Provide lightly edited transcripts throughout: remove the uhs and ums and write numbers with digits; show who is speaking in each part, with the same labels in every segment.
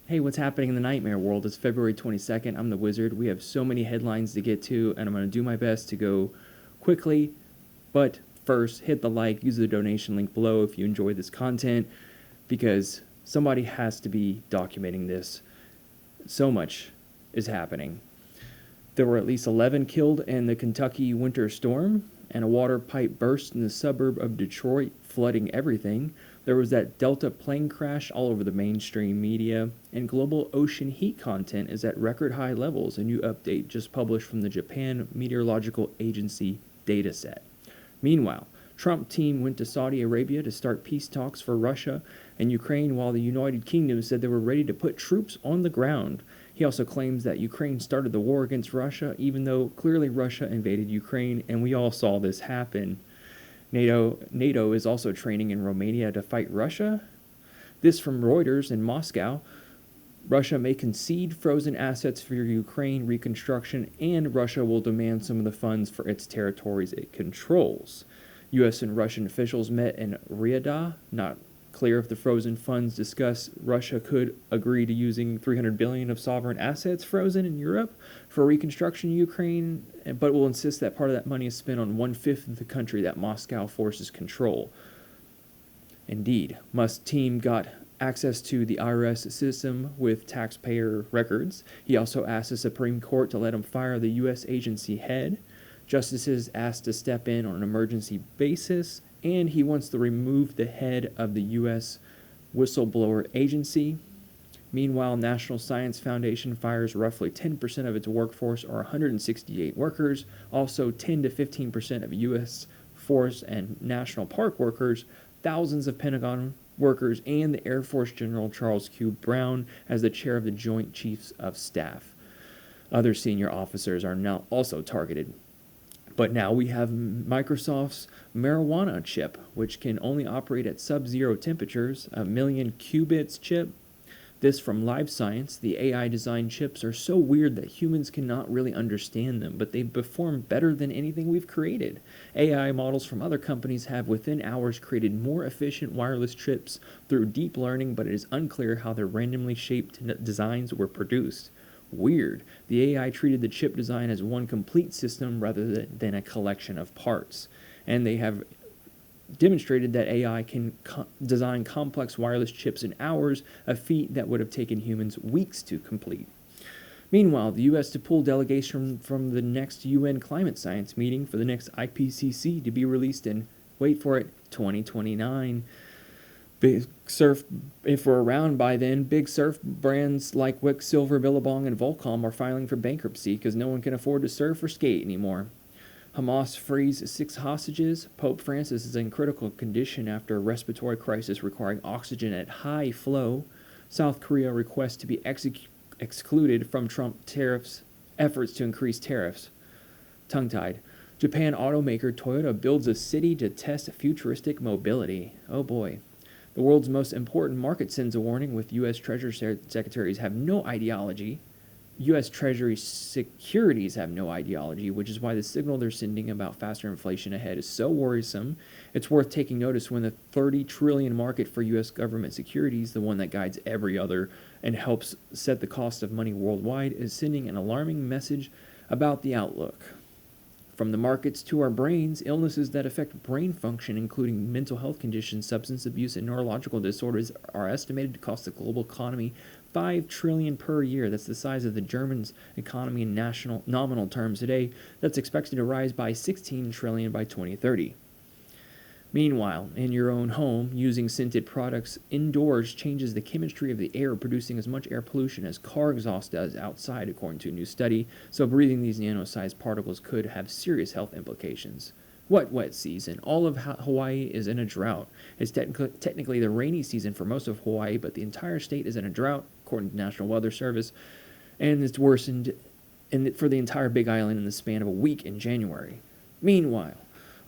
Speaker 1: Hey, what's happening in the nightmare world? It's February 22nd. I'm the Wizard. We have so many headlines to get to, and I'm going to do my best to go quickly. But first, hit the like, use the donation link below if you enjoy this content, because somebody has to be documenting this. So much is happening. There were at least 11 killed in the Kentucky winter storm, and a water pipe burst in the suburb of Detroit, flooding everything. There was that Delta plane crash all over the mainstream media, and global ocean heat content is at record high levels, a new update just published from the Japan Meteorological Agency dataset. Meanwhile, Trump team went to Saudi Arabia to start peace talks for Russia and Ukraine, while the United Kingdom said they were ready to put troops on the ground. He also claims that Ukraine started the war against Russia, even though clearly Russia invaded Ukraine, and we all saw this happen. NATO is also training in Romania to fight Russia. This from Reuters in Moscow. Russia may concede frozen assets for Ukraine reconstruction, and Russia will demand some of the funds for its territories it controls. U.S. and Russian officials met in Riyadh. Not clear if the frozen funds discussed Russia could agree to using $300 billion of sovereign assets frozen in Europe for reconstruction in Ukraine, but will insist that part of that money is spent on 1/5 of the country that Moscow forces control. Indeed, Musk's team got access to the IRS system with taxpayer records. He also asked the Supreme Court to let him fire the U.S. agency head. Justices asked to step in on an emergency basis, and he wants to remove the head of the U.S. whistleblower agency. Meanwhile, National Science Foundation fires roughly 10% of its workforce, or 168 workers. Also, 10 to 15% of U.S. Forest and National Park workers, thousands of Pentagon workers, and the Air Force General Charles Q. Brown as the chair of the Joint Chiefs of Staff. Other senior officers are now also targeted. But now we have Microsoft's marijuana chip, which can only operate at sub-zero temperatures, a million qubits chip. This from Live Science. The AI-designed chips are so weird that humans cannot really understand them, but they perform better than anything we've created. AI models from other companies have within hours created more efficient wireless chips through deep learning, but it is unclear how their randomly shaped designs were produced. Weird. The AI treated the chip design as one complete system rather than a collection of parts. And they have demonstrated that AI can design complex wireless chips in hours, a feat that would have taken humans weeks to complete. Meanwhile, the U.S. to pull delegation from the next UN climate science meeting for the next IPCC to be released in, wait for it, 2029. If we're around by then, big surf brands like Quicksilver, Billabong, and Volcom are filing for bankruptcy because no one can afford to surf or skate anymore. Hamas frees 6 hostages. Pope Francis is in critical condition after a respiratory crisis requiring oxygen at high flow. South Korea requests to be excluded from Trump tariffs efforts to increase tariffs. Tongue-tied. Japan automaker Toyota builds a city to test futuristic mobility. Oh boy. The world's most important market sends a warning with U.S. Treasury secretaries have no ideology. U.S. Treasury securities have no ideology, which is why the signal they're sending about faster inflation ahead is so worrisome. It's worth taking notice when the $30 trillion market for U.S. government securities, the one that guides every other and helps set the cost of money worldwide, is sending an alarming message about the outlook. From the markets to our brains, illnesses that affect brain function, including mental health conditions, substance abuse, and neurological disorders, are estimated to cost the global economy $5 trillion per year. That's the size of the German's economy in nominal terms today. That's expected to rise by $16 trillion by 2030. Meanwhile, in your own home, using scented products indoors changes the chemistry of the air, producing as much air pollution as car exhaust does outside, according to a new study. So breathing these nano-sized particles could have serious health implications. What wet season? All of Hawaii is in a drought. It's technically the rainy season for most of Hawaii, but the entire state is in a drought, according to the National Weather Service, and it's worsened for the entire Big Island in the span of a week in January. Meanwhile,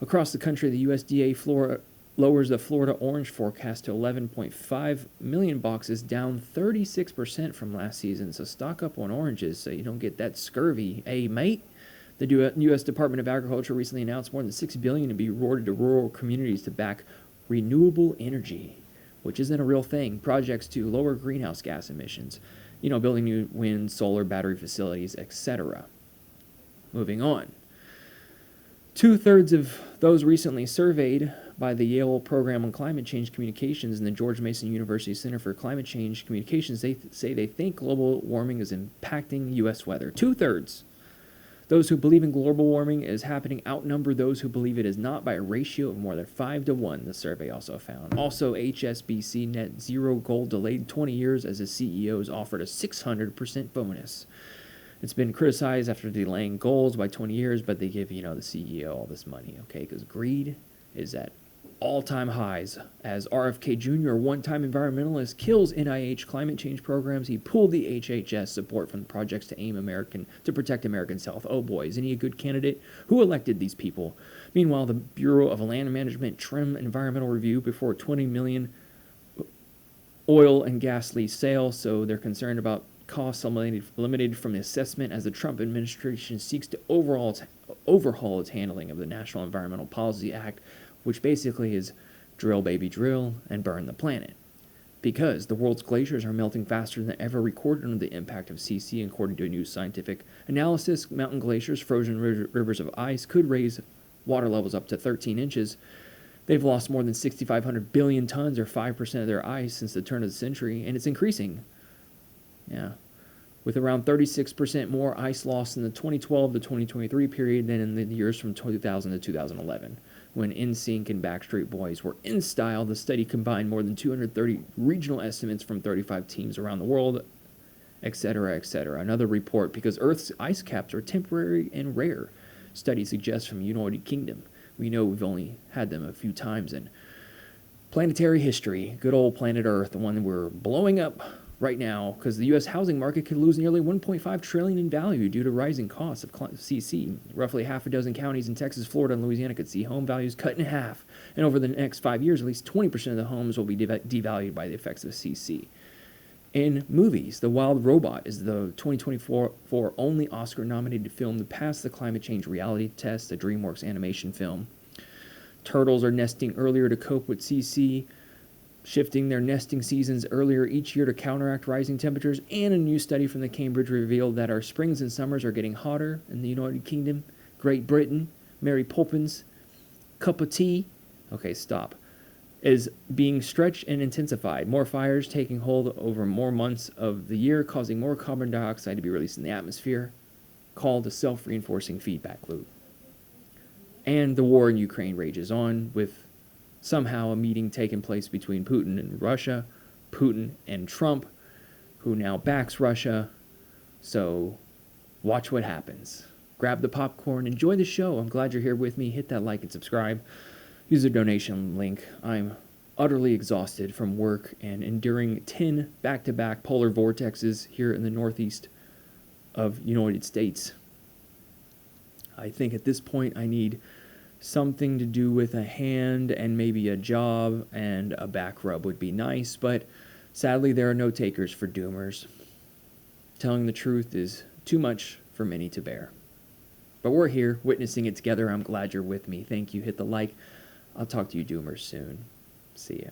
Speaker 1: across the country, the USDA lowers the Florida orange forecast to 11.5 million boxes, down 36% from last season. So stock up on oranges so you don't get that scurvy, mate? The U.S. Department of Agriculture recently announced more than $6 billion to be awarded to rural communities to back renewable energy. which isn't a real thing, projects to lower greenhouse gas emissions, building new wind, solar, battery facilities, etc. Moving on. 2/3 of those recently surveyed by the Yale Program on Climate Change Communications and the George Mason University Center for Climate Change Communications, they say they think global warming is impacting U.S. weather. 2/3. Those who believe in global warming is happening outnumber those who believe it is not by a ratio of more than 5-1, the survey also found. Also, HSBC net zero goal delayed 20 years as the CEOs offered a 600% bonus. It's been criticized after delaying goals by 20 years, but they give, the CEO all this money, okay? Because greed is at all-time highs. As RFK Jr., a one-time environmentalist, kills NIH climate change programs, he pulled the HHS support from the projects to protect Americans' health. Oh boy, isn't he a good candidate? Who elected these people? Meanwhile, the Bureau of Land Management trimmed environmental review before 20 million oil and gas lease sale, so they're concerned about costs eliminated from the assessment as the Trump administration seeks to overhaul its handling of the National Environmental Policy Act, which basically is drill, baby, drill, and burn the planet. Because the world's glaciers are melting faster than ever recorded under the impact of CC, according to a new scientific analysis. Mountain glaciers, frozen rivers of ice, could raise water levels up to 13 inches. They've lost more than 6,500 billion tons, or 5% of their ice, since the turn of the century, and it's increasing. Yeah. With around 36% more ice lost in the 2012 to 2023 period than in the years from 2000 to 2011. When NSYNC and Backstreet Boys were in style, the study combined more than 230 regional estimates from 35 teams around the world, etc., etc. Another report, because Earth's ice caps are temporary and rare, study suggests from United Kingdom. We know we've only had them a few times in planetary history. Good old planet Earth, the one we're blowing up right now, because the U.S. housing market could lose nearly $1.5 trillion in value due to rising costs of CC. Roughly half a dozen counties in Texas, Florida, and Louisiana could see home values cut in half. And over the next 5 years, at least 20% of the homes will be devalued by the effects of CC. In movies, The Wild Robot is the 2024 only Oscar-nominated film to pass the climate change reality test, the DreamWorks animation film. Turtles are nesting earlier to cope with CC, shifting their nesting seasons earlier each year to counteract rising temperatures, and a new study from the Cambridge revealed that our springs and summers are getting hotter in the United Kingdom, Great Britain. Mary Poppins' cup of tea, okay, stop, is being stretched and intensified. More fires taking hold over more months of the year, causing more carbon dioxide to be released in the atmosphere, called a self-reinforcing feedback loop. And the war in Ukraine rages on, with somehow a meeting taking place between Putin and Russia, Putin and Trump, who now backs Russia. So watch what happens. Grab the popcorn, enjoy the show. I'm glad you're here with me. Hit that like and subscribe. Use the donation link. I'm utterly exhausted from work and enduring 10 back-to-back polar vortexes here in the northeast of United States. I think at this point I need something to do with a hand and maybe a job, and a back rub would be nice, but sadly there are no takers for doomers. Telling the truth is too much for many to bear. But we're here, witnessing it together. I'm glad you're with me. Thank you. Hit the like. I'll talk to you doomers soon. See ya.